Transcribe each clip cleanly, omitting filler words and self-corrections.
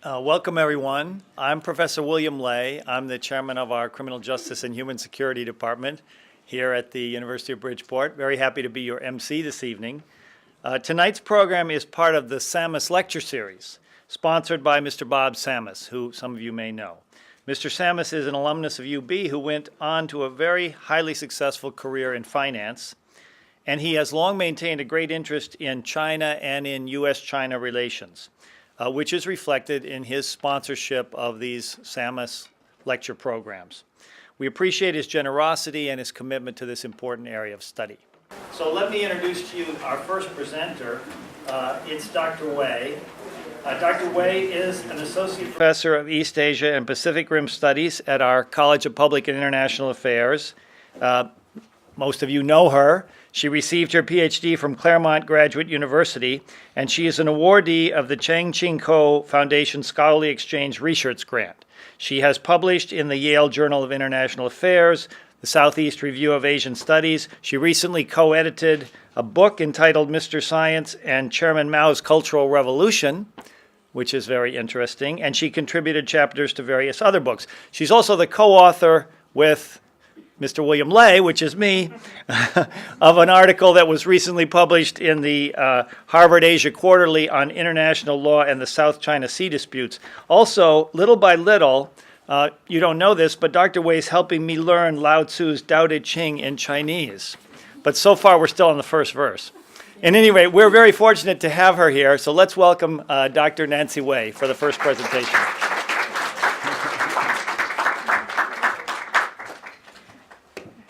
Welcome, everyone. I'm Professor William Lay. I'm the chairman of our Criminal Justice and Human Security Department here at the University of Bridgeport. Very happy to be your MC this evening. Tonight's program is part of the Sammis lecture series, sponsored by Mr. Bob Sammis, who some of you may know. Mr. Sammis is an alumnus of UB who went on to a very highly successful career in finance, and he has long maintained a great interest in China and in U.S.-China relations, which is reflected in his sponsorship of these Sammis lecture programs. We appreciate his generosity and his commitment to this important area of study. So let me introduce to you our first presenter. It's Dr. Wei. Dr. Wei is an associate professor of East Asia and Pacific Rim Studies at our College of Public and International Affairs. Most of you know her. She received her PhD from Claremont Graduate University, and she is an awardee of the Cheng Ching Ko Foundation Scholarly Exchange Research Grant. She has published in the Yale Journal of International Affairs, the Southeast Review of Asian Studies. She recently co-edited a book entitled Mr. Science and Chairman Mao's Cultural Revolution, which is very interesting, and she contributed chapters to various other books. She's also the co-author with Mr. William Lay, which is me, of an article that was recently published in the Harvard Asia Quarterly on international law and the South China Sea disputes. Also, little by little, you don't know this, but Dr. Wei is helping me learn Lao Tzu's Tao Te Ching in Chinese. But so far, we're still on the first verse. At any rate, we're very fortunate to have her here, so let's welcome Dr. Nancy Wei for the first presentation.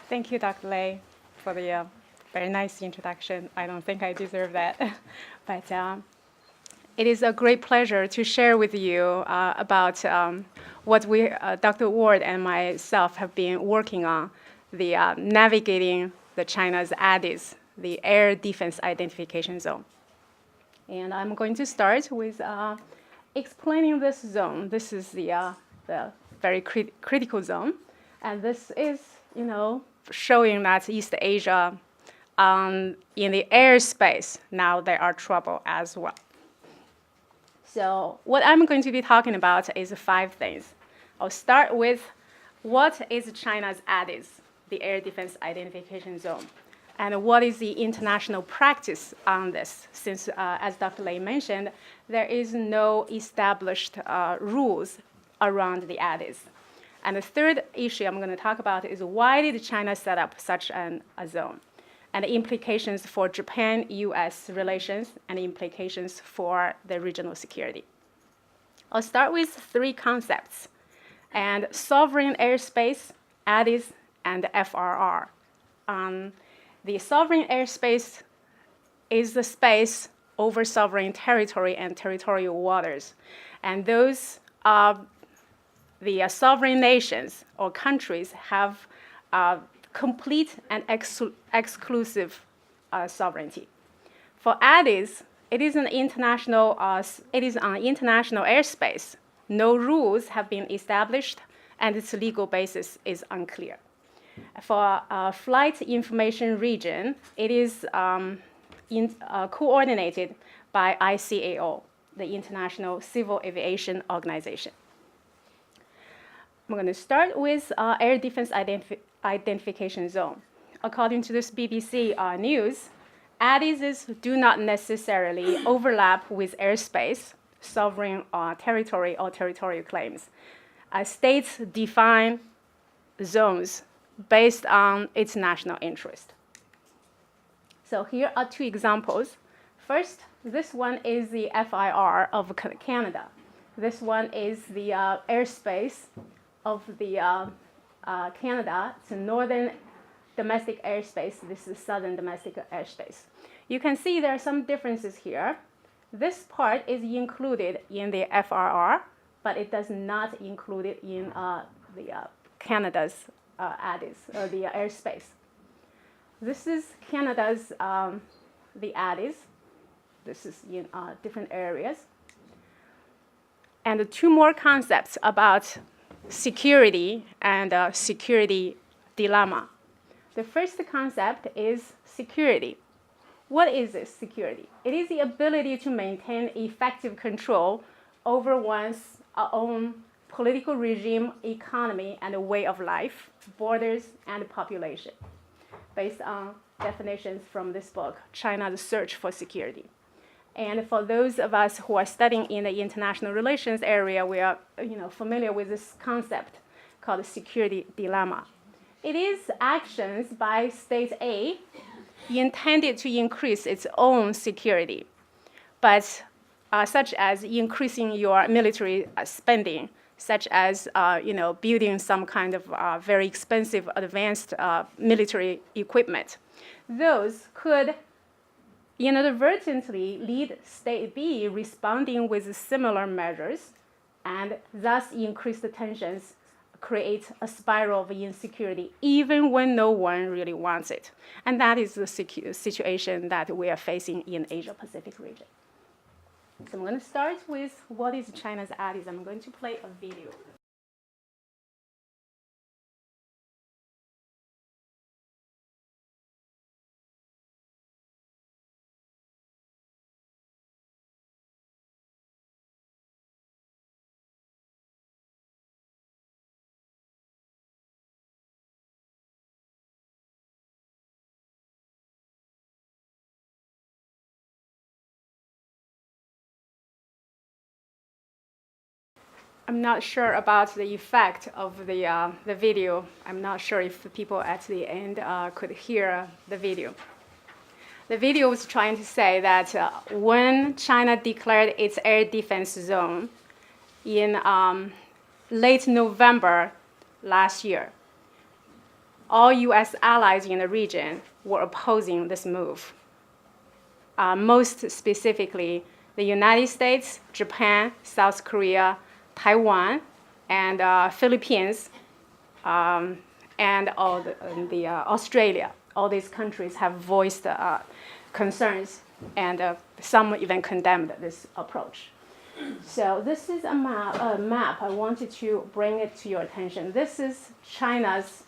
Thank you, Dr. Lay, for the very nice introduction. I don't think I deserve that. But it is a great pleasure to share with you about what Dr. Ward and myself have been working on, the navigating the China's ADIZ, the Air Defense Identification Zone. And I'm going to start with explaining this zone. This is the very critical zone. And this is, showing that East Asia, in the airspace, now there are trouble as well. So what I'm going to be talking about is 5 things. I'll start with what is China's ADIZ, the Air Defense Identification Zone, and what is the international practice on this, since, as Dr. Lay mentioned, there is no established rules around the ADIZ. And the third issue I'm going to talk about is why did China set up such a zone, and the implications for Japan-U.S. relations and implications for the regional security. I'll start with 3 concepts, and sovereign airspace, ADIZ, and FRR. The sovereign airspace is the space over sovereign territory and territorial waters, and those the sovereign nations or countries have complete and exclusive sovereignty. For ADIZ, it is on international airspace. No rules have been established, and its legal basis is unclear. For flight information region, it is coordinated by ICAO, the International Civil Aviation Organization. I'm going to start with Air Defense Identification Zone. According to this BBC News, ADIZs do not necessarily overlap with airspace, sovereign territory, or territorial claims. States define zones based on its national interest. So here are 2 examples. First, this one is the FIR of Canada. This one is the airspace of the Canada. It's a northern domestic airspace. This is southern domestic airspace. You can see there are some differences here. This part is included in the FRR, but it does not include it in the Canada's ADIZ, or the airspace. This is Canada's the ADIZ. This is in different areas. And 2 more concepts about security and security dilemma. The first concept is security. What is this security? It is the ability to maintain effective control over one's own political regime, economy, and way of life, borders, and population, based on definitions from this book, China's Search for Security. And for those of us who are studying in the international relations area, we are familiar with this concept called the security dilemma. It is actions by state A intended to increase its own security, but such as increasing your military spending, such as building some kind of very expensive advanced military equipment. Those could inadvertently lead state B responding with similar measures, and thus increase the tensions, create a spiral of insecurity, even when no one really wants it. And that is the situation that we are facing in Asia-Pacific region. So I'm going to start with what is China's allies. I'm going to play a video. I'm not sure about the effect of the video. I'm not sure if the people at the end could hear the video. The video was trying to say that when China declared its air defense zone in late November last year, all U.S. allies in the region were opposing this move. Most specifically, the United States, Japan, South Korea, Taiwan, and Philippines, and all the Australia. All these countries have voiced concerns, and some even condemned this approach. So this is a map. I wanted to bring it to your attention. This is China's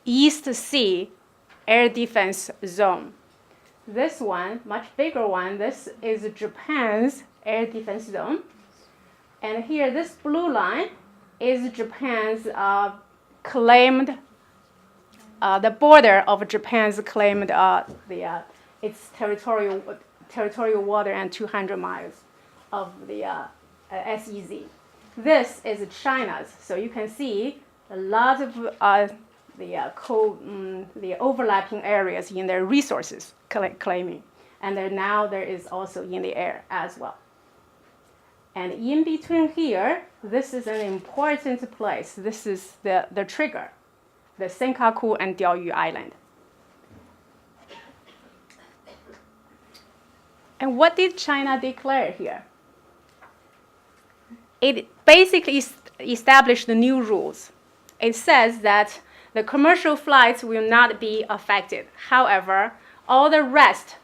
East Sea air defense zone. This one, much bigger one, this is Japan's air defense zone. And here, this blue line is Japan's claimed, the border of Japan's claimed its territorial water and 200 miles of the SEZ. This is China's. So you can see a lot of the overlapping areas in their resources claiming. And now there is also in the air as well. And in between here, this is an important place. This is the trigger, the Senkaku and Diaoyu Island. And what did China declare here? It basically established the new rules. It says that the commercial flights will not be affected. However, all the rest,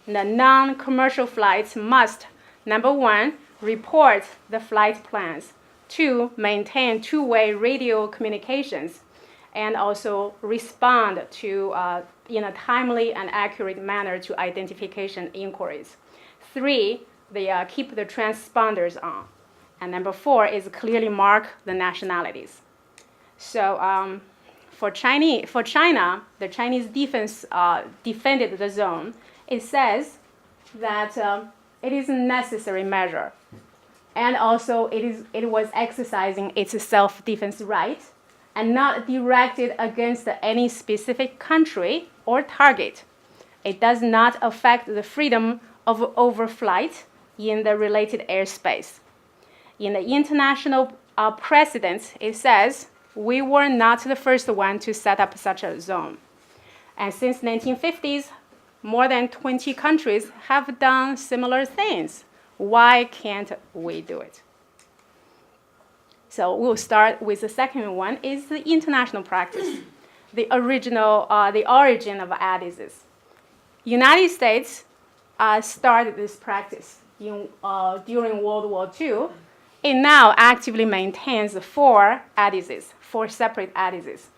the non-commercial flights must, number one, report the flight plans, 2, maintain two-way radio communications, and also respond to in a timely and accurate manner to identification inquiries. 3, they keep the transponders on. And number 4 is clearly mark the nationalities. So for China, the Chinese defense defended the zone. It says that it is a necessary measure. And also it was exercising its self-defense right and not directed against any specific country or target. It does not affect the freedom of overflight in the related airspace. In the international precedent, it says, we were not the first one to set up such a zone. And since 1950s, more than 20 countries have done similar things. Why can't we do it? So we'll start with the second one, is the international practice, the origin of ADIZs. United States started this practice during World War II. It now actively maintains 4 ADIZs, 4 separate ADIZs.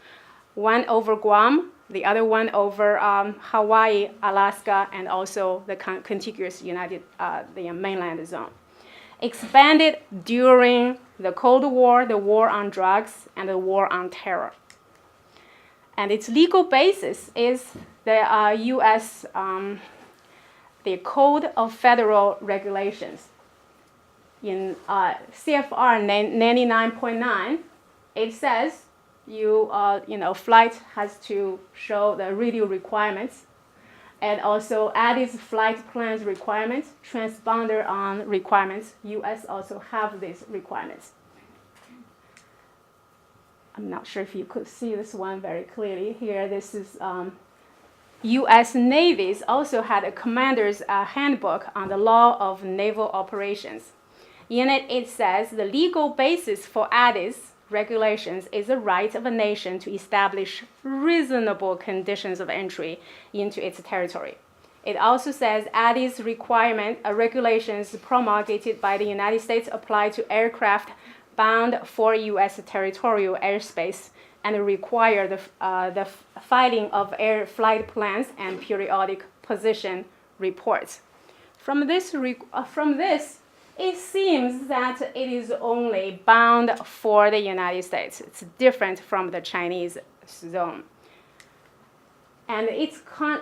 One over Guam, the other one over Hawaii, Alaska, and also the contiguous the mainland zone. expanded during the Cold War, the war on drugs, and the war on terror. And its legal basis is the U.S. The Code of Federal Regulations. In CFR 99.9, it says flight has to show the radio requirements, and also ADIS flight plans requirements, transponder on requirements. U.S. also have these requirements. I'm not sure if you could see this one very clearly here. This is U.S. Navy's also had a commander's handbook on the law of naval operations. In it, it says the legal basis for ADIS regulations is the right of a nation to establish reasonable conditions of entry into its territory. It also says ADIS regulations promulgated by the United States apply to aircraft bound for U.S. territorial airspace and require the filing of air flight plans and periodic position reports. From this, it seems that it is only bound for the United States. It's different from the Chinese zone. And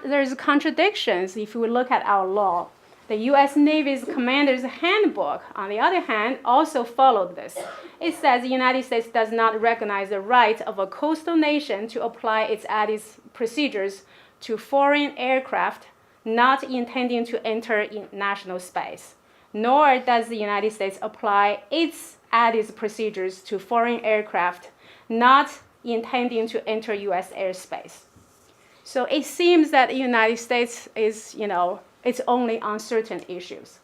there's contradictions if we look at our law. The U.S. Navy's Commander's Handbook, on the other hand, also followed this. It says the United States does not recognize the right of a coastal nation to apply its ADIS procedures to foreign aircraft not intending to enter international space, nor does the United States apply its ADIS procedures to foreign aircraft not intending to enter U.S. airspace. So it seems that the United States is, it's only on certain issues.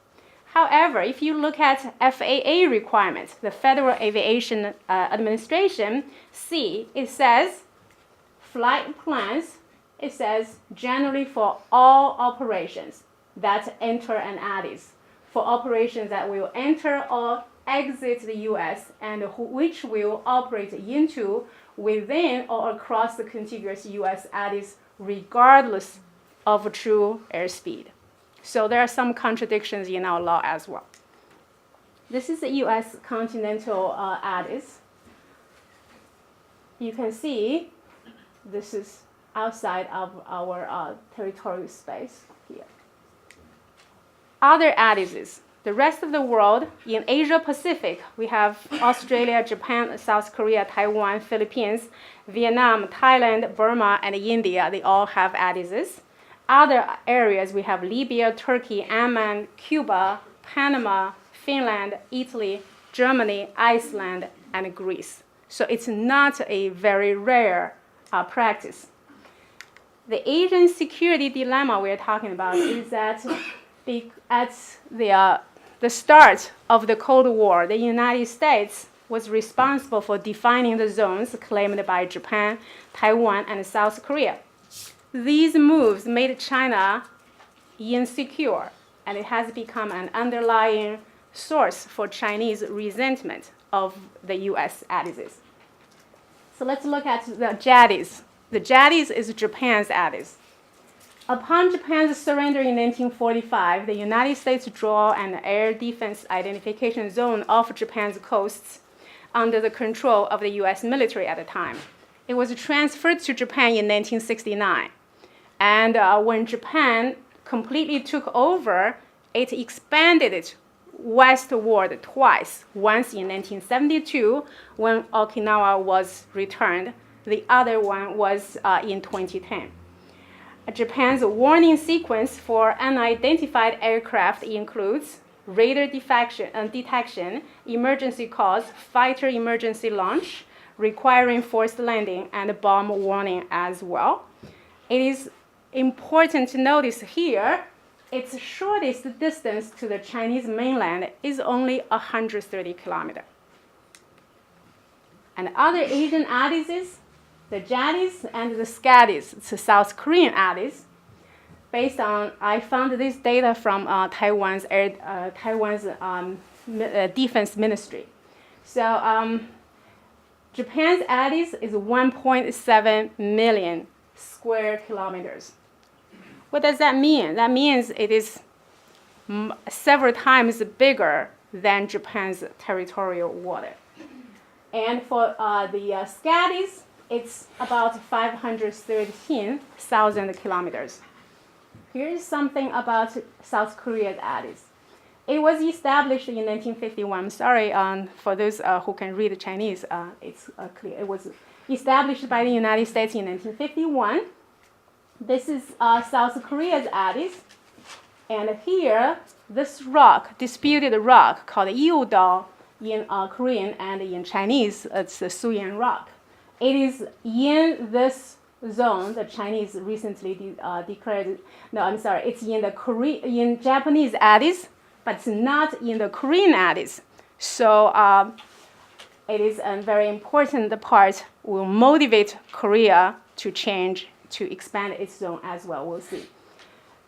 However, if you look at FAA requirements, the Federal Aviation Administration, it says flight plans, it says generally for all operations that enter an ADIS, for operations that will enter or exit the U.S. and which will operate into, within, or across the contiguous U.S. ADIS regardless of true airspeed. So there are some contradictions in our law as well. This is the U.S. continental ADIS. You can see this is outside of our territorial space here. Other ADISes. The rest of the world, in Asia Pacific, we have Australia, Japan, South Korea, Taiwan, Philippines, Vietnam, Thailand, Burma, and India. They all have ADISes. Other areas, we have Libya, Turkey, Amman, Cuba, Panama, Finland, Italy, Germany, Iceland, and Greece. So it's not a very rare practice. The Asian security dilemma we're talking about is that at the start of the Cold War, the United States was responsible for defining the zones claimed by Japan, Taiwan, and South Korea. These moves made China insecure, and it has become an underlying source for Chinese resentment of the U.S. ADISes. So let's look at the JADIS. The JADIS is Japan's ADIS. Upon Japan's surrender in 1945, the United States drew an air defense identification zone off Japan's coasts under the control of the U.S. military at the time. It was transferred to Japan in 1969. And when Japan completely took over, it expanded it westward twice, once in 1972 when Okinawa was returned. The other one was in 2010. Japan's warning sequence for unidentified aircraft includes radar detection, emergency calls, fighter emergency launch, requiring forced landing, and bomb warning as well. It is important to notice here, its shortest distance to the Chinese mainland is only 130 kilometers. And other Asian ADISes, the JADIS and the SCADIS, it's a South Korean ADIS. Based on, I found this data from Taiwan's defense ministry. So Japan's ADIS is 1.7 million square kilometers. What does that mean? That means it is several times bigger than Japan's territorial water. And for the Scadies, it's about 513,000 kilometers. Here's something about South Korea's Addis. It was established in 1951. I'm sorry for those who can read Chinese. It's clear. It was established by the United States in 1951. This is South Korea's Addis. And here, this rock, disputed rock called Yudao in Korean, and in Chinese, it's the Suyan rock. It is in this zone. The Chinese recently declared. No, I'm sorry. It's in the in Japanese Addis, but it's not in the Korean Addis. So it is a very important part. Will motivate Korea to change, to expand its zone as well. We'll see.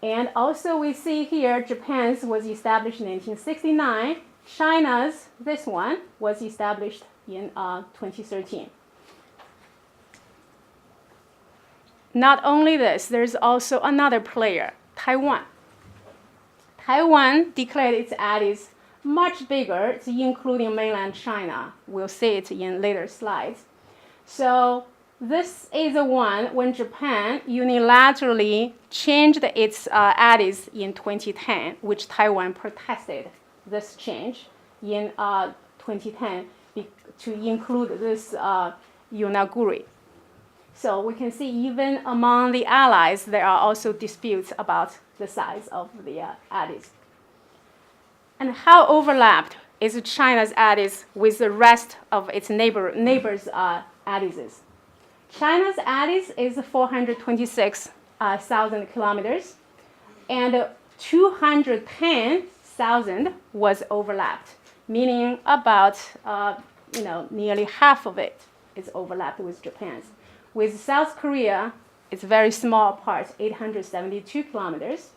And also we see here Japan's was established in 1969. China's, this one, was established in 2013. Not only this, there's also another player, Taiwan. Taiwan declared its Addis much bigger, it's including mainland China. We'll see it in later slides. So this is the one when Japan unilaterally changed its Addis in 2010, which Taiwan protested this change in 2010 to include this Yonaguni. So we can see even among the allies, there are also disputes about the size of the Addis. And how overlapped is China's Addis with the rest of its neighbors' Addises? China's Addis is 426,000 kilometers, and 210,000 was overlapped, meaning about nearly half of it is overlapped with Japan's. With South Korea, it's a very small part, 872 kilometers.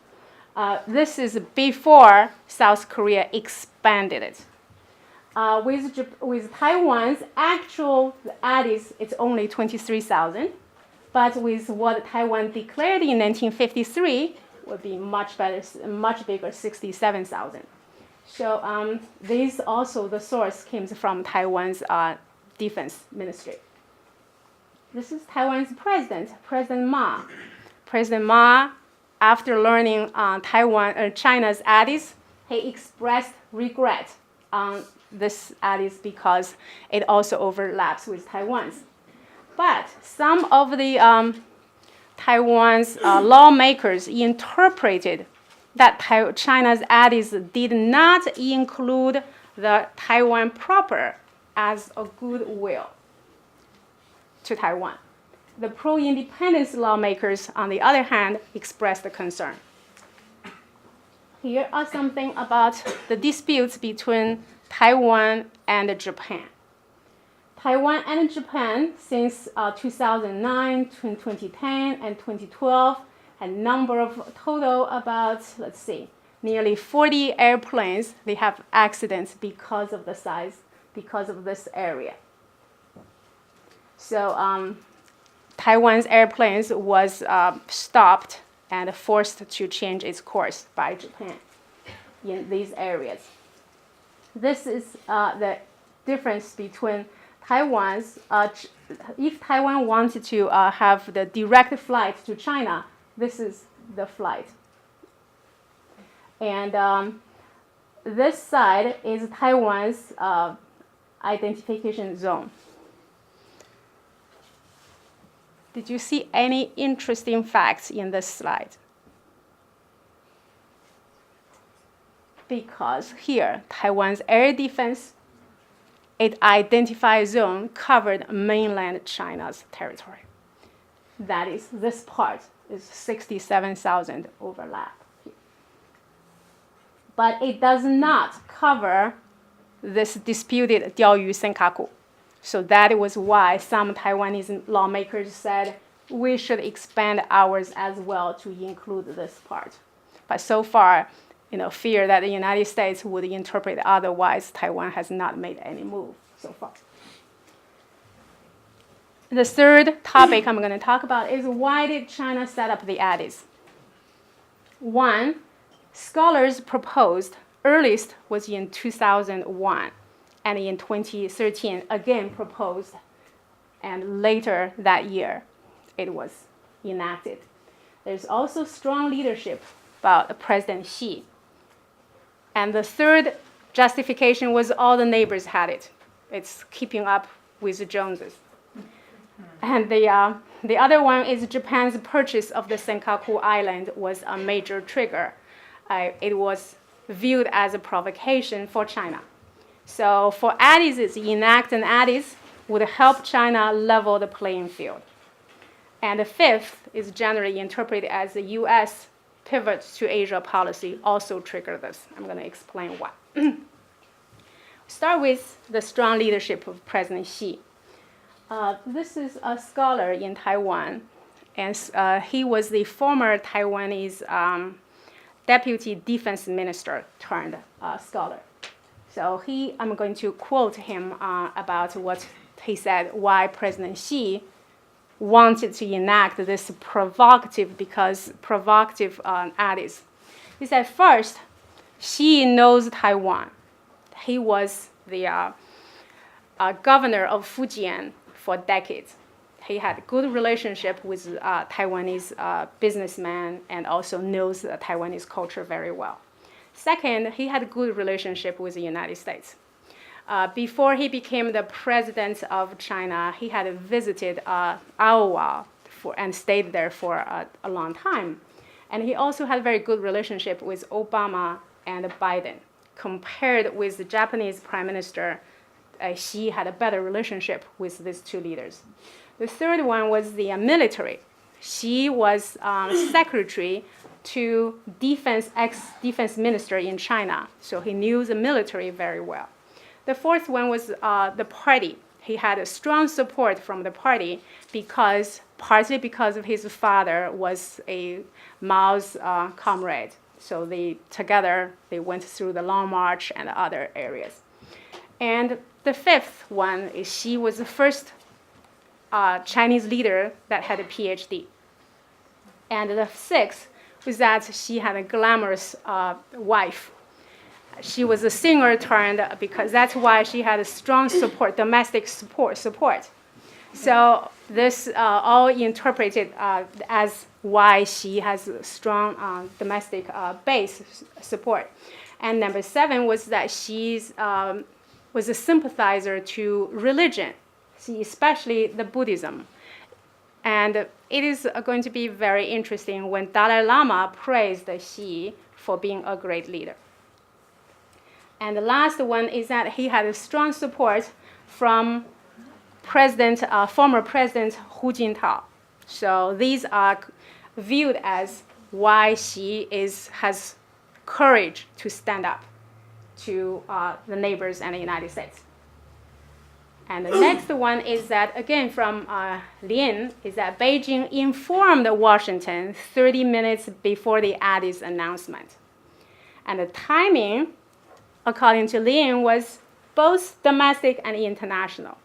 This is before South Korea expanded it. With Taiwan's actual Addis, it's only 23,000. But with what Taiwan declared in 1953, would be much bigger, 67,000. So this also, the source came from Taiwan's defense ministry. This is Taiwan's president, President Ma. President Ma, after learning China's Addis, he expressed regret on this Addis because it also overlaps with Taiwan's. But some of the Taiwan's lawmakers interpreted that China's Addis did not include the Taiwan proper as a goodwill to Taiwan. The pro-independence lawmakers, on the other hand, expressed the concern. Here are something about the disputes between Taiwan and Japan. Taiwan and Japan, since 2009, 2010, and 2012, had a number of total about, nearly 40 airplanes. They have accidents because of the size, because of this area. So Taiwan's airplanes was stopped and forced to change its course by Japan in these areas. This is the difference between Taiwan's, if Taiwan wanted to have the direct flight to China, this is the flight. And this side is Taiwan's identification zone. Did you see any interesting facts in this slide? Because here, Taiwan's air defense, it identified zone covered mainland China's territory. That is, this part is 67,000 overlap. But it does not cover this disputed Diaoyu Senkaku. So that was why some Taiwanese lawmakers said we should expand ours as well to include this part. But so far, fear that the United States would interpret otherwise, Taiwan has not made any move so far. The third topic I'm going to talk about is why did China set up the Addis? One, scholars proposed earliest was in 2001, and in 2013 again proposed, and later that year it was enacted. There's also strong leadership about President Xi. And the third justification was all the neighbors had it. It's keeping up with the Joneses. And the other one is Japan's purchase of the Senkaku Island was a major trigger. It was viewed as a provocation for China. So for Addis, enact an Addis would help China level the playing field. And the fifth is generally interpreted as the U.S. pivot to Asia policy also triggered this. I'm going to explain why. Start with the strong leadership of President Xi. This is a scholar in Taiwan, and he was the former Taiwanese deputy defense minister turned scholar. So I'm going to quote him about what he said, why President Xi wanted to enact this provocative Addis. He said, first, Xi knows Taiwan. He was the governor of Fujian for decades. He had a good relationship with Taiwanese businessmen and also knows the Taiwanese culture very well. Second, he had a good relationship with the United States. Before he became the president of China, he had visited Iowa and stayed there for a long time. And he also had a very good relationship with Obama and Biden. Compared with the Japanese prime minister, Xi had a better relationship with these two leaders. The third one was the military. Xi was secretary to ex-defense minister in China, so he knew the military very well. The fourth one was the party. He had a strong support from the party partly because of his father was a Mao's comrade. So together they went through the Long March and other areas. And the fifth one is Xi was the first Chinese leader that had a PhD. And the sixth was that Xi had a glamorous wife. She was a singer turned, because that's why she had a strong support, domestic support. So this all interpreted as why she has a strong domestic base support. And number seven was that she was a sympathizer to religion, especially the Buddhism. And it is going to be very interesting when Dalai Lama praised Xi for being a great leader. And the last one is that he had a strong support from former President Hu Jintao. So these are viewed as why Xi has courage to stand up to the neighbors and the United States. And the next one is that, again, from Lin, is that Beijing informed Washington 30 minutes before the Addis announcement. And the timing, according to Lin, was both domestic and international.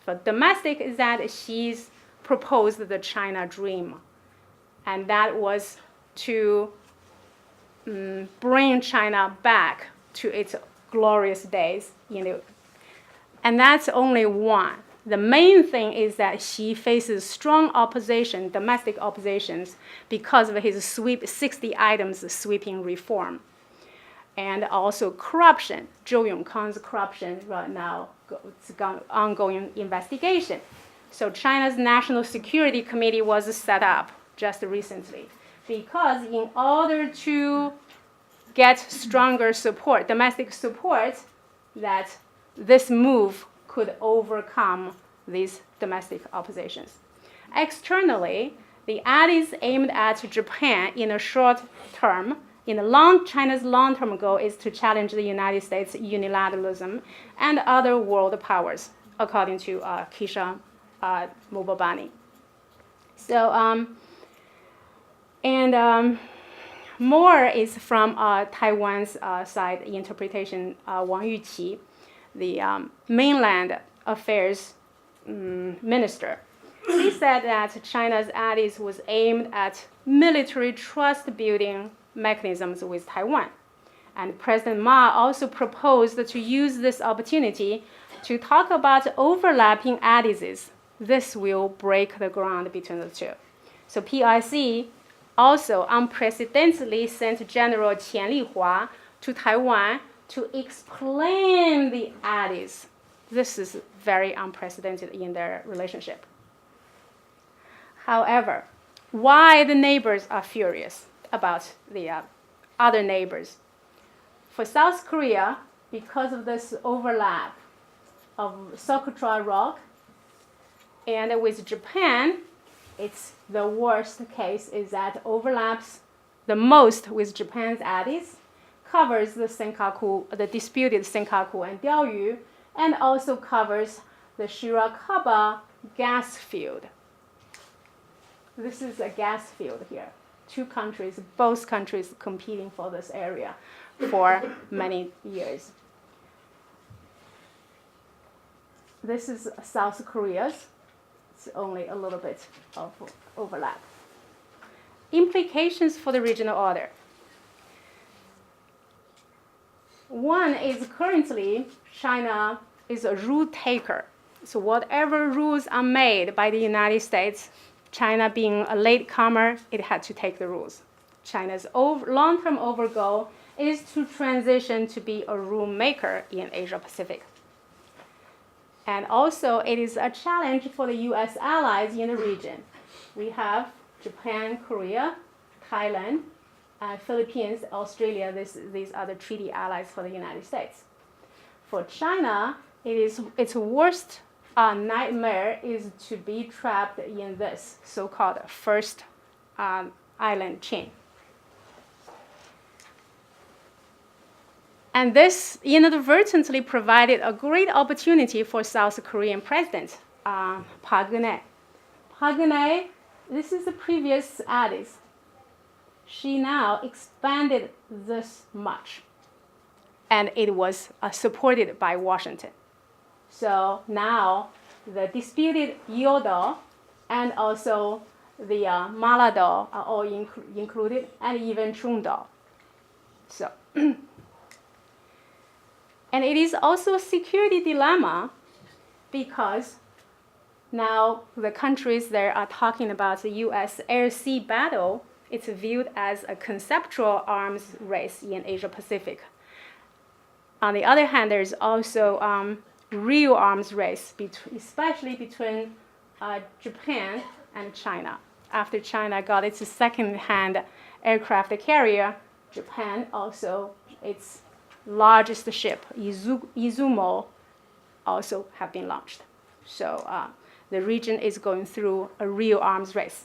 So domestic is that she's proposed the China dream. And that was to bring China back to its glorious days. And that's only one. The main thing is that she faces strong opposition, domestic oppositions, because of his 60 items sweeping reform. And also corruption. Zhou Yongkang's corruption right now, it's ongoing investigation. So China's National Security Committee was set up just recently because in order to get stronger support, domestic support, that this move could overcome these domestic oppositions. Externally, the Addis aimed at Japan in a short term. China's long-term goal is to challenge the United States' unilateralism and other world powers, according to Kisha Mobobani. So, more is from Taiwan's side interpretation, Wang Yuqi, the mainland affairs minister. He said that China's Addis was aimed at military trust building mechanisms with Taiwan. And President Ma also proposed to use this opportunity to talk about overlapping addresses. This will break the ground between the two. So PRC also unprecedentedly sent General Qian Lihua to Taiwan to explain the address. This is very unprecedented in their relationship. However, why the neighbors are furious about the other neighbors? For South Korea, because of this overlap of Socotra Rock, and with Japan, it's the worst case is that overlaps the most with Japan's address, covers the Senkaku, the disputed Senkaku and Diaoyu, and also covers the Shirakaba gas field. This is a gas field here. Two countries, both countries competing for this area for many years. This is South Korea's. It's only a little bit of overlap. Implications for the regional order. One is currently China is a rule taker. So whatever rules are made by the United States, China being a latecomer, it had to take the rules. China's long-term goal is to transition to be a rule maker in Asia Pacific. And also, it is a challenge for the U.S. allies in the region. We have Japan, Korea, Thailand, Philippines, Australia. These are the treaty allies for the United States. For China, its worst nightmare is to be trapped in this so-called first island chain. And this inadvertently provided a great opportunity for South Korean President Park Geun-hye. Park Geun-hye, this is the previous address. She now expanded this much, and it was supported by Washington. So now the disputed Yeoudo and also the Malado are all included, and even Chungdo. So. And it is also a security dilemma because now the countries that are talking about the U.S. air-sea battle, it's viewed as a conceptual arms race in Asia Pacific. On the other hand, there's also real arms race, especially between Japan and China. After China got its second-hand aircraft carrier, Japan also, its largest ship, Izumo, also have been launched. So the region is going through a real arms race.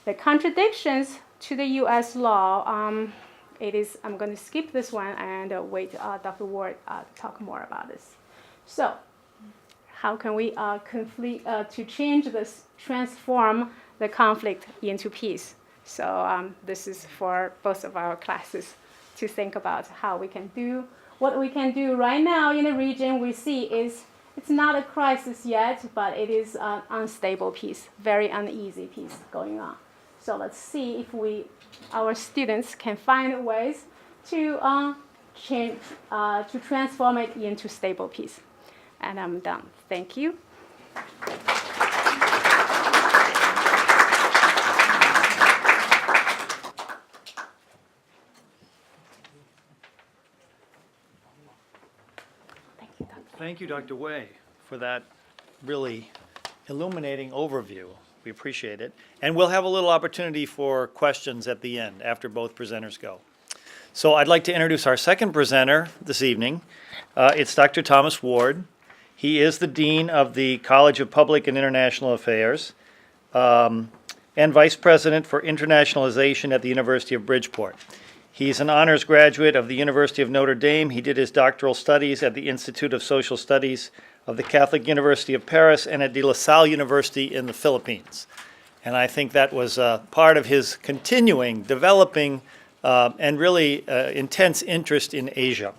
The contradictions to the U.S. law, I'm going to skip this one and wait Dr. Ward talk more about this. So how can we to change this, transform the conflict into peace? So this is for both of our classes to think about how we can do. What we can do right now in the region we see is it's not a crisis yet, but it is an unstable peace, very uneasy peace going on. So let's see if our students can find ways to change, to transform it into stable peace. And I'm done. Thank you. Thank you, Dr. Wei, for that really illuminating overview. We appreciate it. And we'll have a little opportunity for questions at the end after both presenters go. So I'd like to introduce our second presenter this evening. It's Dr. Thomas Ward. He is the Dean of the College of Public and International Affairs and Vice President for Internationalization at the University of Bridgeport. He's an honors graduate of the University of Notre Dame. He did his doctoral studies at the Institute of Social Studies of the Catholic University of Paris and at De La Salle University in the Philippines. And I think that was part of his continuing, developing, and really intense interest in Asia.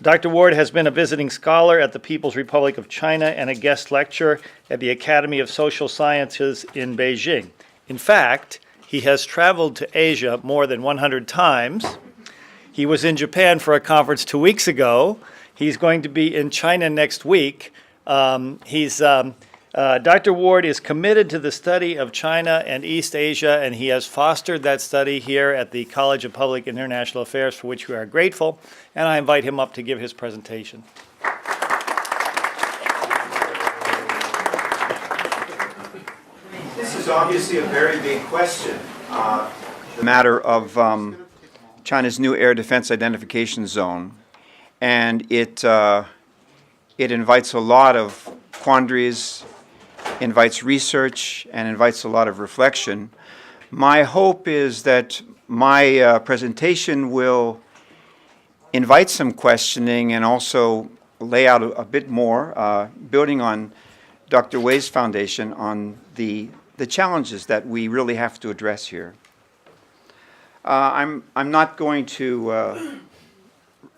Dr. Ward has been a visiting scholar at the People's Republic of China and a guest lecturer at the Academy of Social Sciences in Beijing. In fact, he has traveled to Asia more than 100 times. He was in Japan for a conference 2 weeks ago. He's going to be in China next week. Dr. Ward is committed to the study of China and East Asia, and he has fostered that study here at the College of Public and International Affairs, for which we are grateful. And I invite him up to give his presentation. This is obviously a very big question. The matter of China's new air defense identification zone, and it invites a lot of quandaries, invites research, and invites a lot of reflection. My hope is that my presentation will invite some questioning and also lay out a bit more, building on Dr. Wei's foundation on the challenges that we really have to address here. I'm not going to.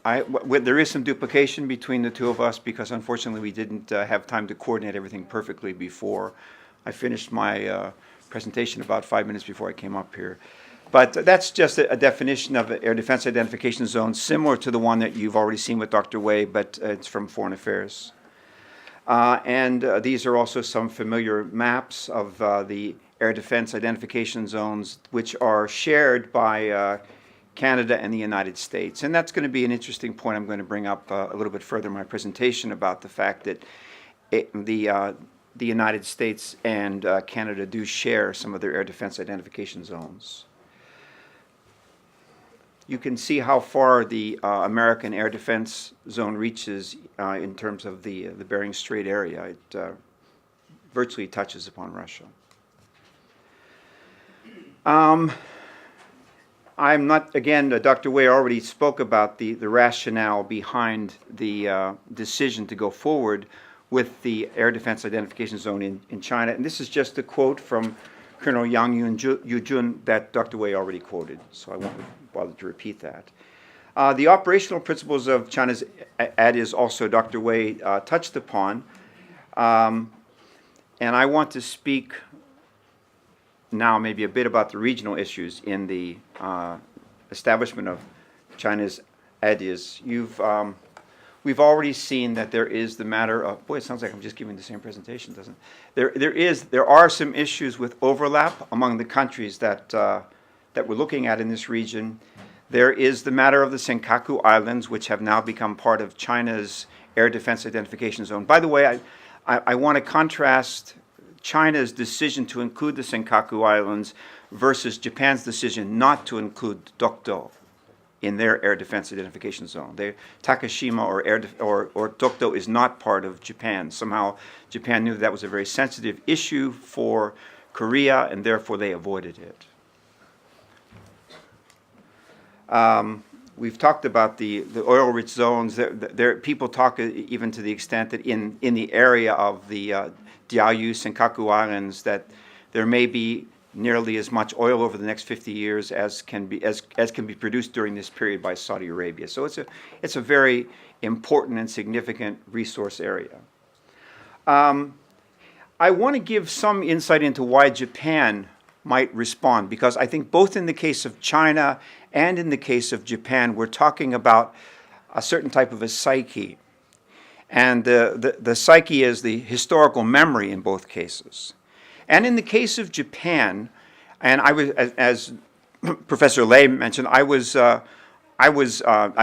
There is some duplication between the two of us because unfortunately we didn't have time to coordinate everything perfectly before. I finished my presentation about 5 minutes before I came up here. But that's just a definition of an air defense identification zone similar to the one that you've already seen with Dr. Wei, but it's from Foreign Affairs. These are also some familiar maps of the air defense identification zones, which are shared by Canada and the United States. And that's going to be an interesting point I'm going to bring up a little bit further in my presentation about the fact that the United States and Canada do share some of their air defense identification zones. You can see how far the American air defense zone reaches in terms of the Bering Strait area. It virtually touches upon Russia. I'm not, again, Dr. Wei already spoke about the rationale behind the decision to go forward with the air defense identification zone in China. And this is just a quote from Colonel Yang Yujun that Dr. Wei already quoted, so I won't bother to repeat that. The operational principles of China's EAPRS also Dr. Wei touched upon. And I want to speak now maybe a bit about the regional issues in the establishment of China's EAPRS. We've already seen that there is the matter of, boy, it sounds like I'm just giving the same presentation, doesn't it? There are some issues with overlap among the countries that we're looking at in this region. There is the matter of the Senkaku Islands, which have now become part of China's air defense identification zone. By the way, I want to contrast China's decision to include the Senkaku Islands versus Japan's decision not to include Dokdo in their air defense identification zone. Takashima or Dokdo is not part of Japan. Somehow Japan knew that was a very sensitive issue for Korea, and therefore they avoided it. We've talked about the oil-rich zones. People talk even to the extent that in the area of the Diaoyu Senkaku Islands that there may be nearly as much oil over the next 50 years as can be produced during this period by Saudi Arabia. So it's a very important and significant resource area. I want to give some insight into why Japan might respond, because I think both in the case of China and in the case of Japan, we're talking about a certain type of a psyche. And the psyche is the historical memory in both cases. And in the case of Japan, and I was, as Professor Lei mentioned, I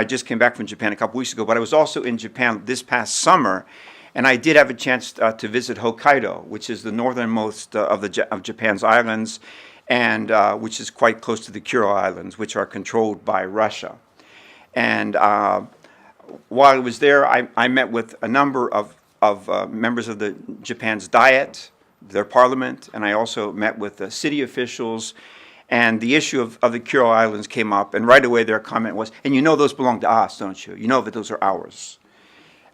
just came back from Japan a couple weeks ago, but I was also in Japan this past summer, and I did have a chance to visit Hokkaido, which is the northernmost of Japan's islands, and which is quite close to the Kuril Islands, which are controlled by Russia. And while I was there, I met with a number of members of Japan's Diet, their parliament, and I also met with the city officials, and the issue of the Kuril Islands came up, and right away their comment was, and you know those belong to us, don't you? You know that those are ours.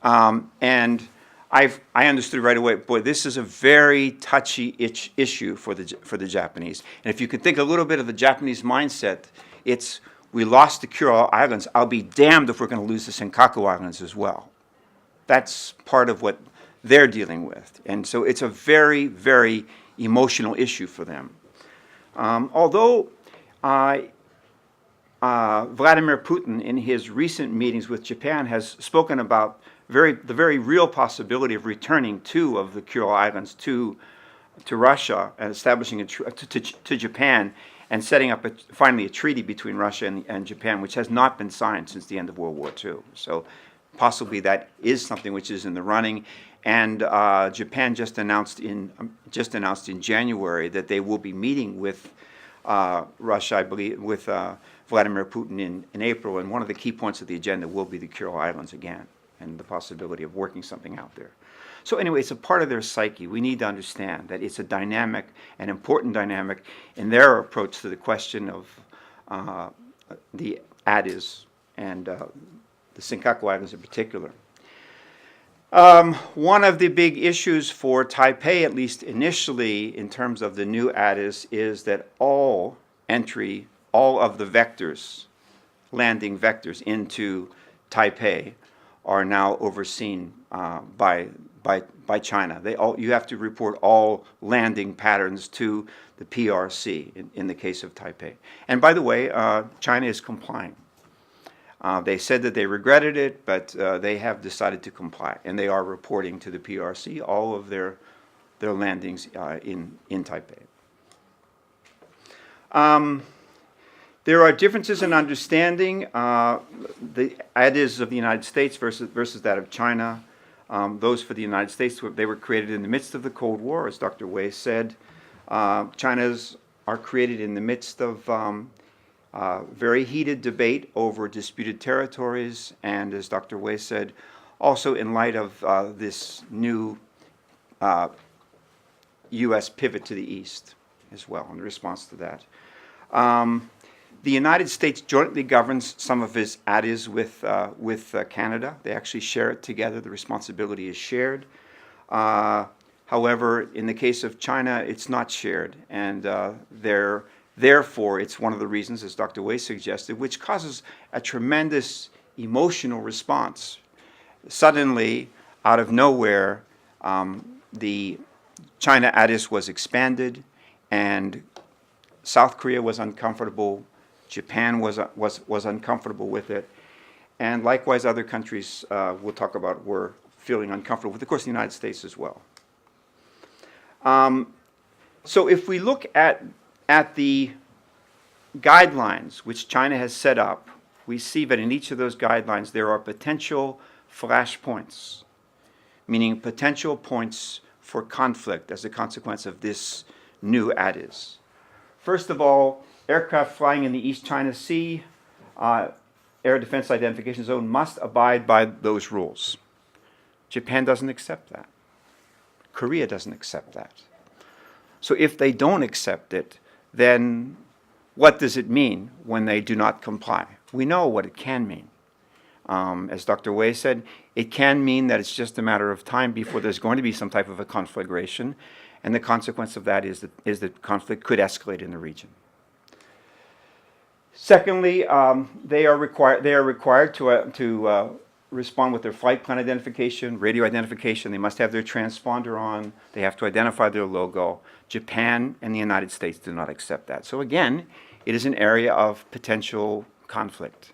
And I understood right away, boy, this is a very touchy issue for the Japanese. And if you could think a little bit of the Japanese mindset, it's, we lost the Kuril Islands, I'll be damned if we're going to lose the Senkaku Islands as well. That's part of what they're dealing with. And so it's a very, very emotional issue for them. Although Vladimir Putin, in his recent meetings with Japan, has spoken about the very real possibility of returning two of the Kuril Islands to Russia and establishing to Japan and setting up finally a treaty between Russia and Japan, which has not been signed since the end of World War II. So possibly that is something which is in the running. And Japan just announced in January that they will be meeting with Russia, I believe, with Vladimir Putin in April. And one of the key points of the agenda will be the Kuril Islands again, and the possibility of working something out there. So anyway, it's a part of their psyche. We need to understand that it's a dynamic, an important dynamic in their approach to the question of the ADIS and the Senkaku Islands in particular. One of the big issues for Taipei, at least initially, in terms of the new ADIS, is that all of the vectors, landing vectors into Taipei, are now overseen by China. You have to report all landing patterns to the PRC in the case of Taipei. And by the way, China is complying. They said that they regretted it, but they have decided to comply, and they are reporting to the PRC all of their landings in Taipei. There are differences in understanding the ADIS of the United States versus that of China. Those for the United States, they were created in the midst of the Cold War, as Dr. Wei said. China's are created in the midst of very heated debate over disputed territories, and as Dr. Wei said, also in light of this new U.S. pivot to the east as well, in response to that. The United States jointly governs some of its ADIS with Canada. They actually share it together. The responsibility is shared. However, in the case of China, it's not shared, and therefore, it's one of the reasons, as Dr. Wei suggested, which causes a tremendous emotional response. Suddenly, out of nowhere, the China ADIS was expanded, and South Korea was uncomfortable. Japan was uncomfortable with it, and likewise other countries we'll talk about were feeling uncomfortable with, of course, the United States as well. So if we look at the guidelines which China has set up, we see that in each of those guidelines there are potential flashpoints, meaning potential points for conflict as a consequence of this new ADIS. First of all, aircraft flying in the East China Sea, Air Defense Identification Zone, must abide by those rules. Japan doesn't accept that. Korea doesn't accept that. So if they don't accept it, then what does it mean when they do not comply? We know what it can mean. As Dr. Wei said, it can mean that it's just a matter of time before there's going to be some type of a conflagration, and the consequence of that is that conflict could escalate in the region. Secondly, they are required to respond with their flight plan identification, radio identification. They must have their transponder on. They have to identify their logo. Japan and the United States do not accept that. So again, it is an area of potential conflict.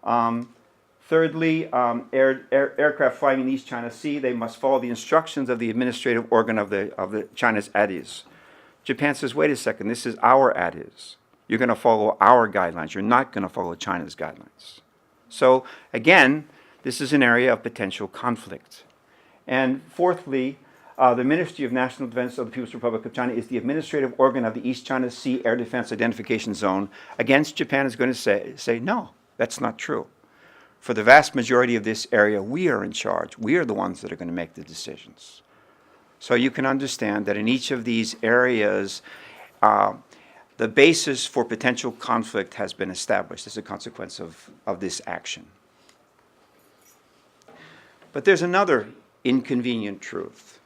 Thirdly, aircraft flying in the East China Sea, they must follow the instructions of the administrative organ of the China's ADIS. Japan says, wait a second, this is our ADIS. You're going to follow our guidelines. You're not going to follow China's guidelines. So again, this is an area of potential conflict. And fourthly, the Ministry of National Defense of the People's Republic of China is the administrative organ of the East China Sea Air Defense Identification Zone. Against Japan is going to say, no, that's not true. For the vast majority of this area, we are in charge. We are the ones that are going to make the decisions. So you can understand that in each of these areas, the basis for potential conflict has been established as a consequence of this action. But there's another inconvenient truth.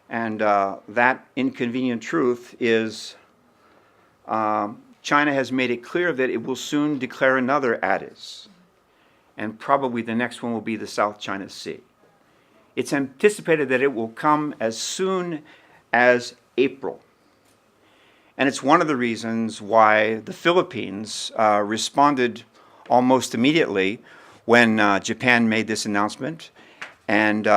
And that inconvenient truth is China has made it clear that it will soon declare another ADIS. And probably the next one will be the South China Sea. It's anticipated that it will come as soon as April. And it's one of the reasons why the Philippines responded almost immediately when Japan made this announcement. And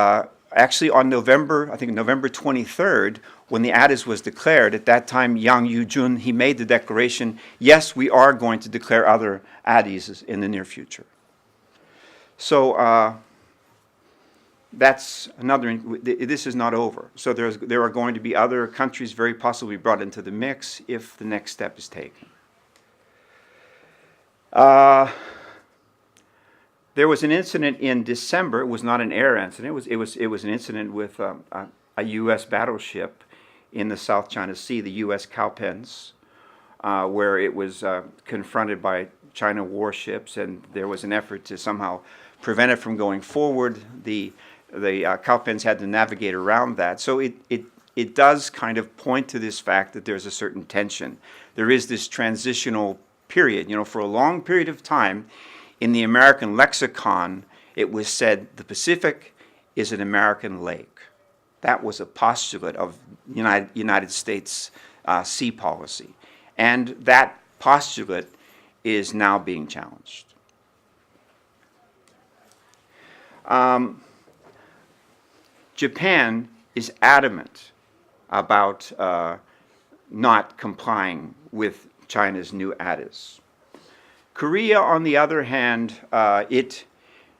actually on November 23rd, when the ADIS was declared, at that time Yang Yu-jun, he made the declaration, yes, we are going to declare other ADIS in the near future. So that's another, this is not over. So there are going to be other countries very possibly brought into the mix if the next step is taken. There was an incident in December. It was not an air incident. It was an incident with a U.S. battleship in the South China Sea, the U.S. Cowpens, where it was confronted by China warships, and there was an effort to somehow prevent it from going forward. The Cowpens had to navigate around that. So it does kind of point to this fact that there's a certain tension. There is this transitional period. You know, for a long period of time, in the American lexicon, it was said the Pacific is an American lake. That was a postulate of United States sea policy. And that postulate is now being challenged. Japan is adamant about not complying with China's new ADIS. Korea, on the other hand, it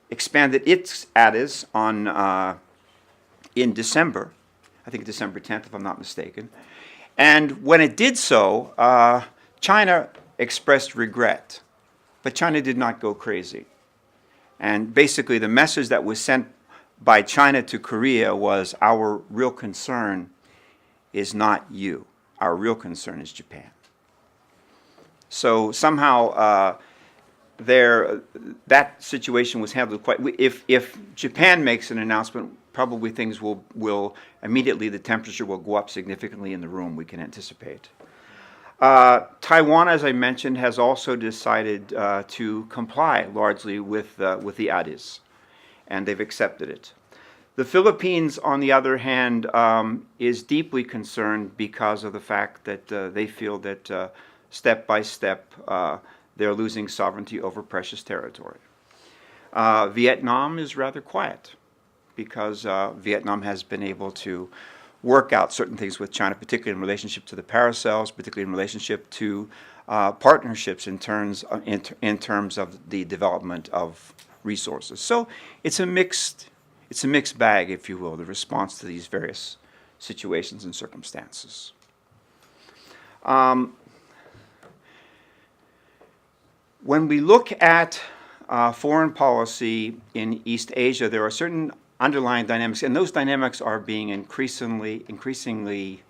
expanded its ADIS in December, I think December 10th, if I'm not mistaken. And when it did so, China expressed regret, but China did not go crazy. And basically, the message that was sent by China to Korea was, our real concern is not you. Our real concern is Japan. So somehow that situation was handled quite. If Japan makes an announcement, probably things will immediately, the temperature will go up significantly in the room, we can anticipate. Taiwan, as I mentioned, has also decided to comply largely with the ADIS, and they've accepted it. The Philippines, on the other hand, is deeply concerned because of the fact that they feel that step by step they're losing sovereignty over precious territory. Vietnam is rather quiet because Vietnam has been able to work out certain things with China, particularly in relationship to the paracels, particularly in relationship to partnerships in terms of the development of resources. So it's a mixed bag, if you will, the response to these various situations and circumstances. When we look at foreign policy in East Asia, there are certain underlying dynamics, and those dynamics are being increasingly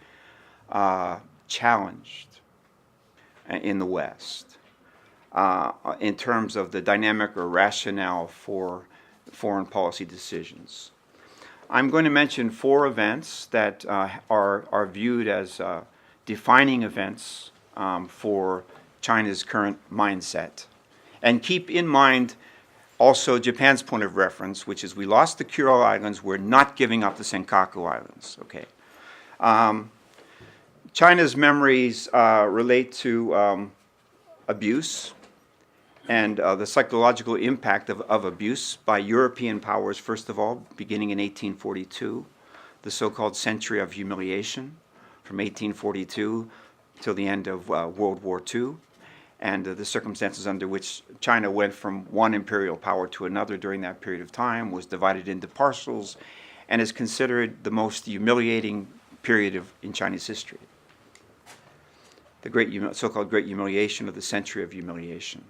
challenged in the West in terms of the dynamic or rationale for foreign policy decisions. I'm going to mention 4 events that are viewed as defining events for China's current mindset. And keep in mind also Japan's point of reference, which is we lost the Kuril Islands, we're not giving up the Senkaku Islands. Okay. China's memories relate to abuse and the psychological impact of abuse by European powers, first of all, beginning in 1842, the so-called Century of Humiliation, from 1842 till the end of World War II, and the circumstances under which China went from one imperial power to another during that period of time, was divided into parcels, and is considered the most humiliating period in Chinese history. The so-called Great Humiliation, or the Century of Humiliation,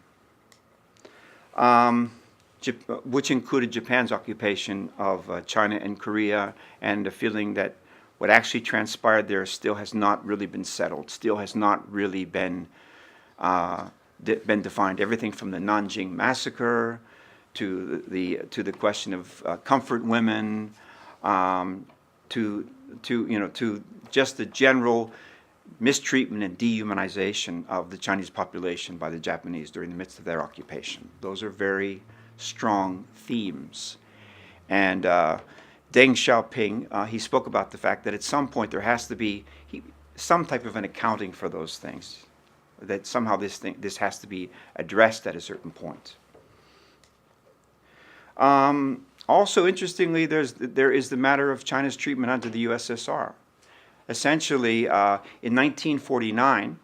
which included Japan's occupation of China and Korea, and the feeling that what actually transpired there still has not really been settled, still has not really been defined. Everything from the Nanjing massacre to the question of comfort women, to just the general mistreatment and dehumanization of the Chinese population by the Japanese during the midst of their occupation. Those are very strong themes. And Deng Xiaoping, he spoke about the fact that at some point there has to be, some type of an accounting for those things, that somehow this has to be addressed at a certain point. Also, interestingly, there is the matter of China's treatment under the USSR. Essentially, in 1949,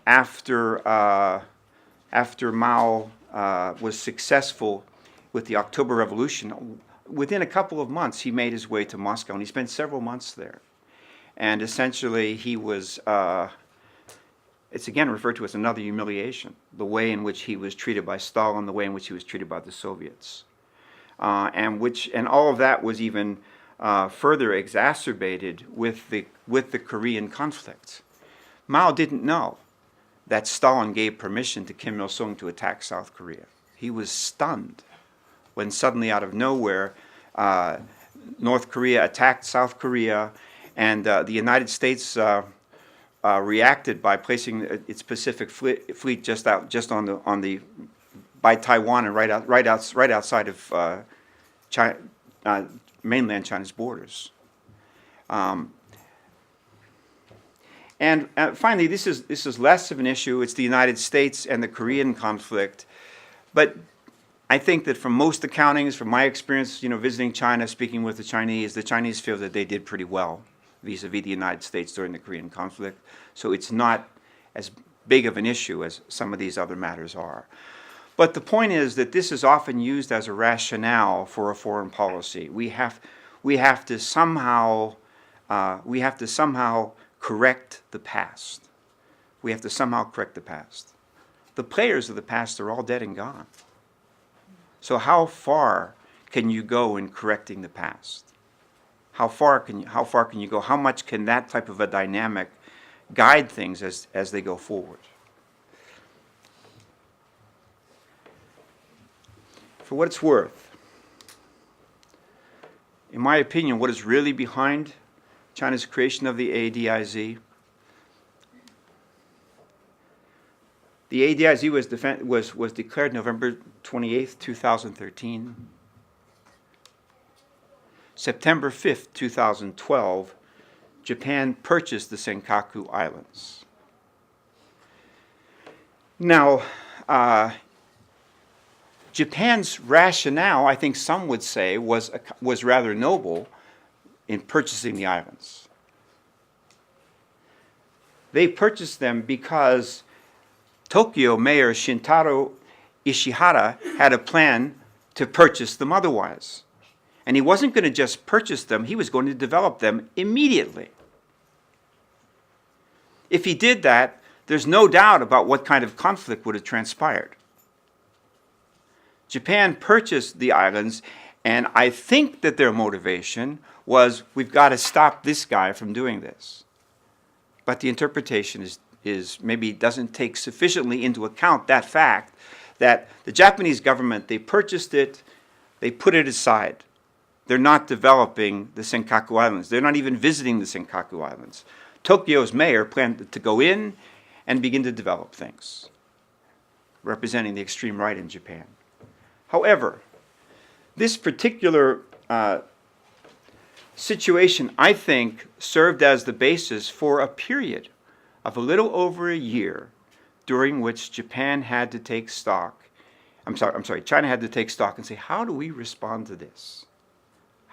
after Mao was successful with the October Revolution, within a couple of months he made his way to Moscow, and he spent several months there. And essentially he was, it's again referred to as another humiliation, the way in which he was treated by Stalin, the way in which he was treated by the Soviets. And all of that was even further exacerbated with the Korean conflict. Mao didn't know that Stalin gave permission to Kim Il-sung to attack South Korea. He was stunned when suddenly out of nowhere North Korea attacked South Korea, and the United States reacted by placing its Pacific fleet just by Taiwan and right outside of mainland China's borders. And finally, this is less of an issue. It's the United States and the Korean conflict, but I think that from most accountings, from my experience, visiting China, speaking with the Chinese feel that they did pretty well vis-a-vis the United States during the Korean conflict. So it's not as big of an issue as some of these other matters are. But the point is that this is often used as a rationale for a foreign policy. We have to somehow correct the past. We have to somehow correct the past. The players of the past are all dead and gone. So how far can you go in correcting the past? How far can you go? How much can that type of a dynamic guide things as they go forward? For what it's worth, in my opinion, what is really behind China's creation of the ADIZ? The ADIZ was declared November 28th, 2013. September 5th, 2012, Japan purchased the Senkaku Islands. Now, Japan's rationale, I think some would say, was rather noble in purchasing the islands. They purchased them because Tokyo Mayor Shintaro Ishihara had a plan to purchase them otherwise. And he wasn't going to just purchase them, he was going to develop them immediately. If he did that, there's no doubt about what kind of conflict would have transpired. Japan purchased the islands, and I think that their motivation was, we've got to stop this guy from doing this. But the interpretation is maybe doesn't take sufficiently into account that fact that the Japanese government, they purchased it, they put it aside. They're not developing the Senkaku Islands. They're not even visiting the Senkaku Islands. Tokyo's mayor planned to go in and begin to develop things, representing the extreme right in Japan. However, this particular situation, I think, served as the basis for a period of a little over a year during which Japan had to take stock. China had to take stock and say, how do we respond to this?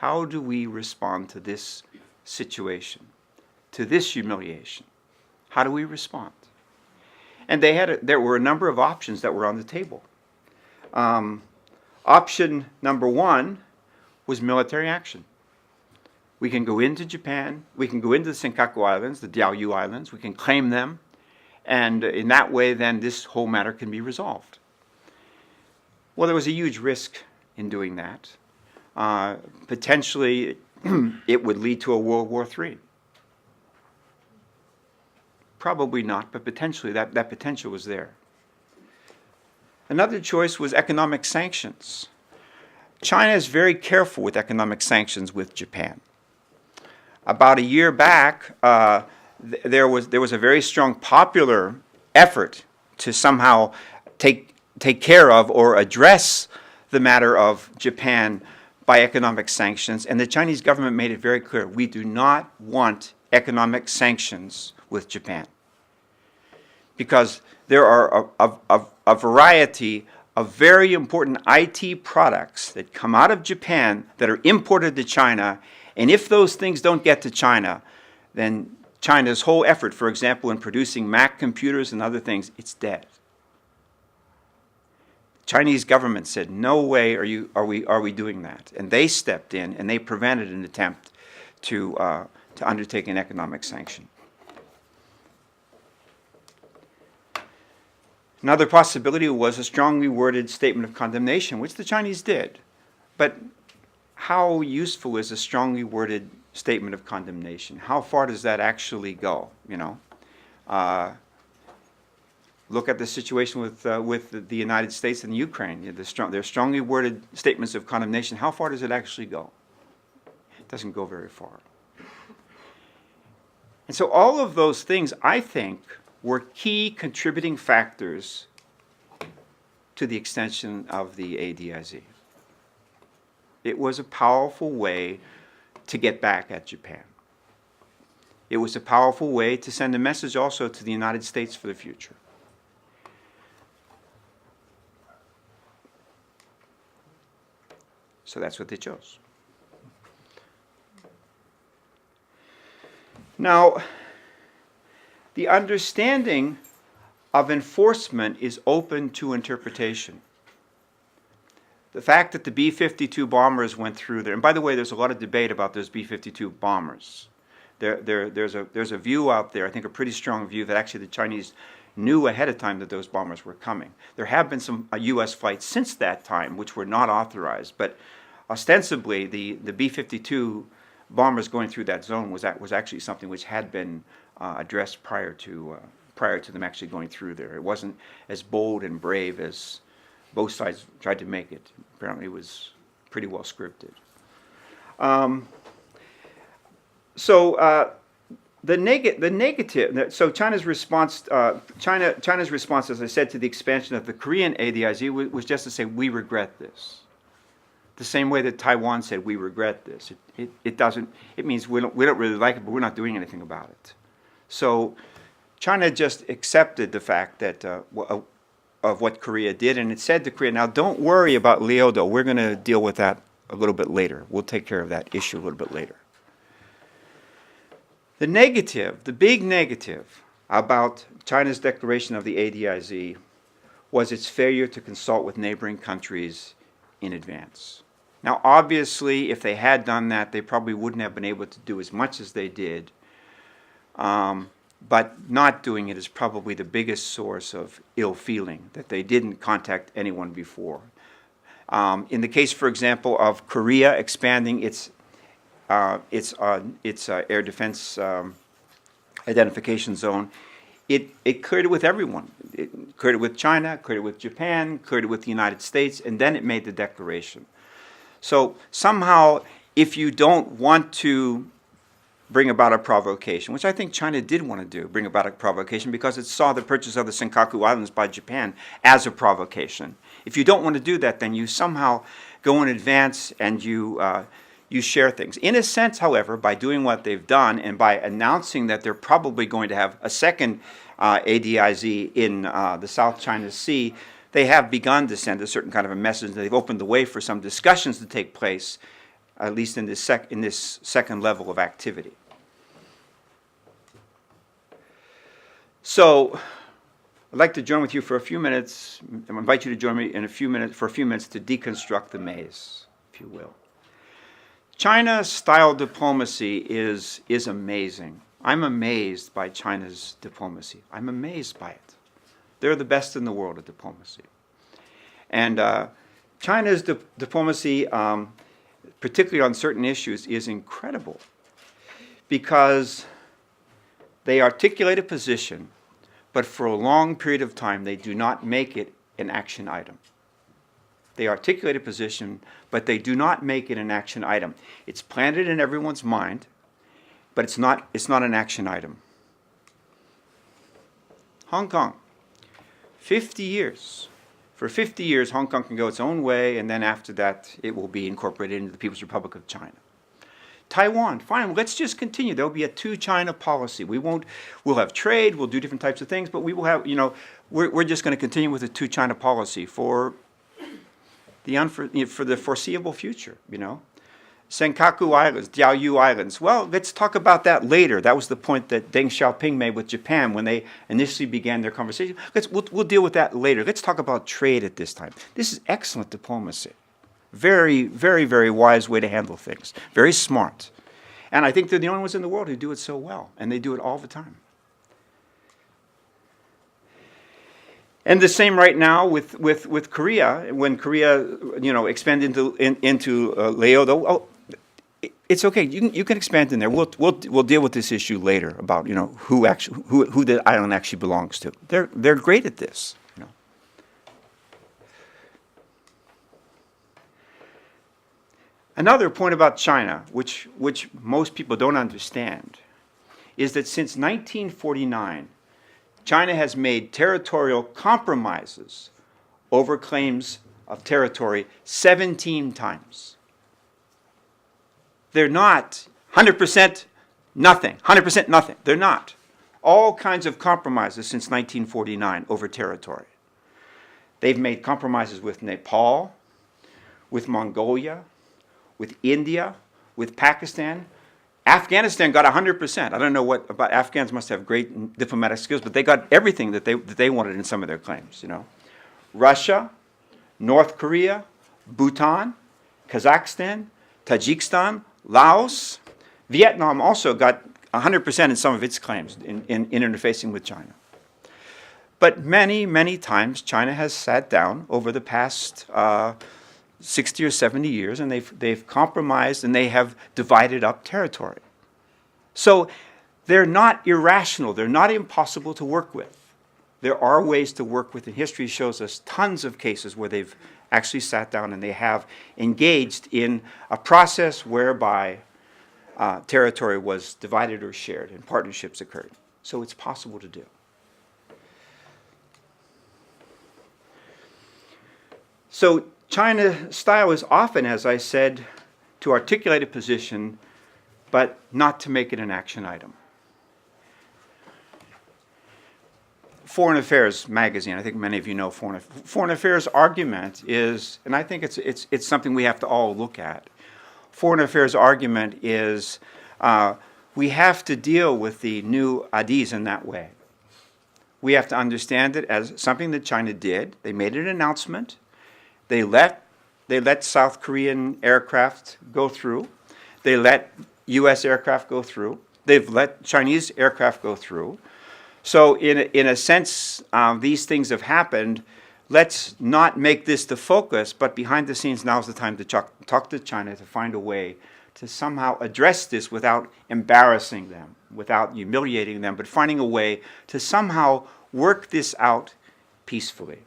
How do we respond to this situation, to this humiliation? How do we respond? And there were a number of options that were on the table. Option number one was military action. We can go into Japan, we can go into the Senkaku Islands, the Diaoyu Islands, we can claim them, and in that way then this whole matter can be resolved. Well, there was a huge risk in doing that. Potentially it would lead to a World War III. Probably not, but potentially that potential was there. Another choice was economic sanctions. China is very careful with economic sanctions with Japan. About a year back, there was a very strong popular effort to somehow take care of or address the matter of Japan by economic sanctions, and the Chinese government made it very clear, we do not want economic sanctions with Japan. Because there are a variety of very important IT products that come out of Japan that are imported to China, and if those things don't get to China, then China's whole effort, for example, in producing Mac computers and other things, it's dead. The Chinese government said, no way are we doing that. And they stepped in and they prevented an attempt to undertake an economic sanction. Another possibility was a strongly worded statement of condemnation, which the Chinese did. But how useful is a strongly worded statement of condemnation? How far does that actually go? You know, look at the situation with the United States and Ukraine. They're strongly worded statements of condemnation. How far does it actually go? It doesn't go very far. And so all of those things, I think, were key contributing factors to the extension of the ADIZ. It was a powerful way to get back at Japan. It was a powerful way to send a message also to the United States for the future. So that's what they chose. Now, the understanding of enforcement is open to interpretation. The fact that the B-52 bombers went through there, and by the way, there's a lot of debate about those B-52 bombers. There's a view out there, I think a pretty strong view, that actually the Chinese knew ahead of time that those bombers were coming. There have been some U.S. flights since that time which were not authorized, but ostensibly the B-52 bombers going through that zone was actually something which had been addressed prior to them actually going through there. It wasn't as bold and brave as both sides tried to make it. Apparently it was pretty well scripted. The negative. So China's response, as I said, to the expansion of the Korean ADIZ was just to say, we regret this. The same way that Taiwan said, we regret this. It means we don't really like it, but we're not doing anything about it. So China just accepted the fact that of what Korea did, and it said to Korea, now don't worry about Leodo. We're going to deal with that a little bit later. We'll take care of that issue a little bit later. The negative, the big negative about China's declaration of the ADIZ was its failure to consult with neighboring countries in advance. Now, obviously, if they had done that, they probably wouldn't have been able to do as much as they did. But not doing it is probably the biggest source of ill feeling, that they didn't contact anyone before. In the case, for example, of Korea expanding its air defense identification zone, it cleared it with everyone. It cleared it with China, cleared it with Japan, cleared it with the United States, and then it made the declaration. So somehow, if you don't want to bring about a provocation, which I think China did want to do, bring about a provocation, because it saw the purchase of the Senkaku Islands by Japan as a provocation. If you don't want to do that, then you somehow go in advance and you share things. In a sense, however, by doing what they've done and by announcing that they're probably going to have a second ADIZ in the South China Sea, they have begun to send a certain kind of a message. They've opened the way for some discussions to take place, at least in this second level of activity. So I'd like to join with you for a few minutes. I invite you to join me for a few minutes to deconstruct the maze, if you will. China-style diplomacy is amazing. I'm amazed by China's diplomacy. I'm amazed by it. They're the best in the world at diplomacy. And China's diplomacy, particularly on certain issues, is incredible because they articulate a position, but for a long period of time they do not make it an action item. They articulate a position, but they do not make it an action item. It's planted in everyone's mind, but it's not an action item. Hong Kong, 50 years. For 50 years, Hong Kong can go its own way, and then after that, it will be incorporated into the People's Republic of China. Taiwan, fine, let's just continue. There'll be a two-China policy. We'll have trade, we'll do different types of things, but we will have, we're just going to continue with a two-China policy for the foreseeable future, Senkaku Islands, Diaoyu Islands. Well, let's talk about that later. That was the point that Deng Xiaoping made with Japan when they initially began their conversation. We'll deal with that later. Let's talk about trade at this time. This is excellent diplomacy. Very, very, very wise way to handle things. Very smart. And I think they're the only ones in the world who do it so well, and they do it all the time. And the same right now with Korea. When Korea, expanded into Leodo, it's okay. You can expand in there. We'll deal with this issue later about who the island actually belongs to. They're great at this. Another point about China, which most people don't understand, is that since 1949, China has made territorial compromises over claims of territory 17 times. They're not 100% nothing, 100% nothing. They're not. All kinds of compromises since 1949 over territory. They've made compromises with Nepal, with Mongolia, with India, with Pakistan. Afghanistan got 100%. I don't know what about Afghans must have great diplomatic skills, but they got everything that they wanted in some of their claims, Russia, North Korea, Bhutan, Kazakhstan, Tajikistan, Laos, Vietnam also got 100% in some of its claims in interfacing with China. But many, many times China has sat down over the past 60 or 70 years, and they've compromised and they have divided up territory. So they're not irrational. They're not impossible to work with. There are ways to work with, and history shows us tons of cases where they've actually sat down and they have engaged in a process whereby territory was divided or shared and partnerships occurred. So it's possible to do. So China style is often, as I said, to articulate a position, but not to make it an action item. Foreign Affairs magazine, I think many of you know Foreign Affairs argument is, and I think it's something we have to all look at. Foreign Affairs argument is we have to deal with the new IPEDs in that way. We have to understand it as something that China did. They made an announcement. They let South Korean aircraft go through. They let U.S. aircraft go through. They've let Chinese aircraft go through. So in a sense, these things have happened. Let's not make this the focus, but behind the scenes, now's the time to talk to China to find a way to somehow address this without embarrassing them, without humiliating them, but finding a way to somehow work this out peacefully.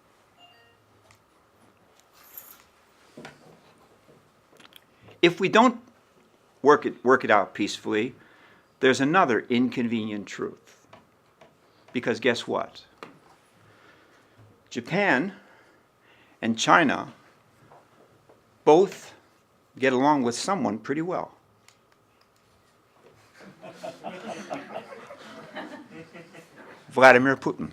If we don't work it out peacefully, there's another inconvenient truth. Because guess what? Japan and China both get along with someone pretty well. Vladimir Putin.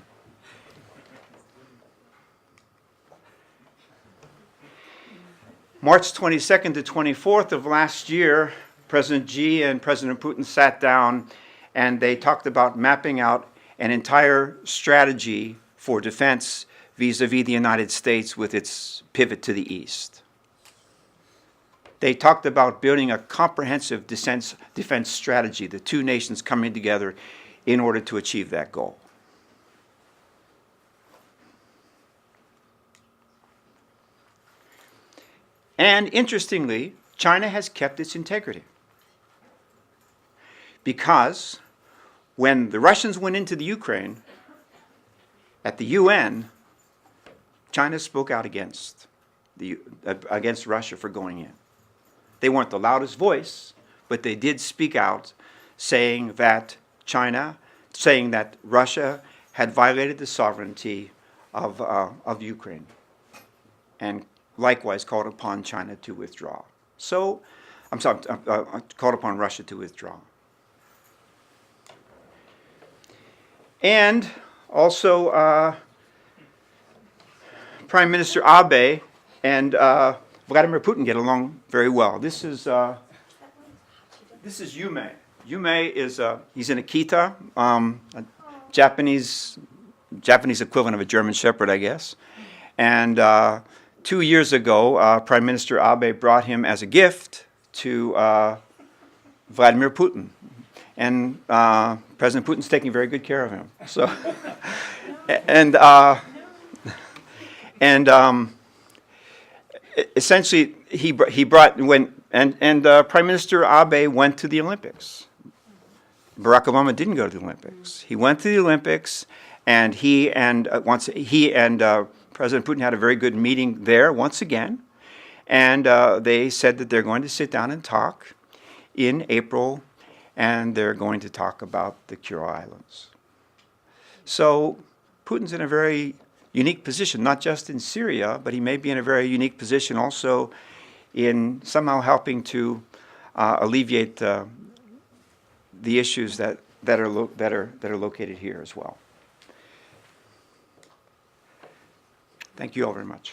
March 22nd to 24th of last year, President Xi and President Putin sat down and they talked about mapping out an entire strategy for defense vis-a-vis the United States with its pivot to the east. They talked about building a comprehensive defense strategy, the two nations coming together in order to achieve that goal. And interestingly, China has kept its integrity. Because when the Russians went into the Ukraine, at the UN, China spoke out against Russia for going in. They weren't the loudest voice, but they did speak out saying that Russia had violated the sovereignty of Ukraine, and likewise called upon China to withdraw. So I'm sorry, called upon Russia to withdraw. And also, Prime Minister Abe and Vladimir Putin get along very well. This is Yume. Yume is he's an Akita, a Japanese equivalent of a German Shepherd, I guess. And 2 years ago, Prime Minister Abe brought him as a gift to Vladimir Putin. And President Putin's taking very good care of him. So, essentially, he brought Prime Minister Abe went to the Olympics. Barack Obama didn't go to the Olympics. He went to the Olympics, and he and President Putin had a very good meeting there once again, and they said that they're going to sit down and talk in April. And they're going to talk about the Kuril Islands. So Putin's in a very unique position, not just in Syria, but he may be in a very unique position also in somehow helping to alleviate the issues that are located here as well. Thank you all very much.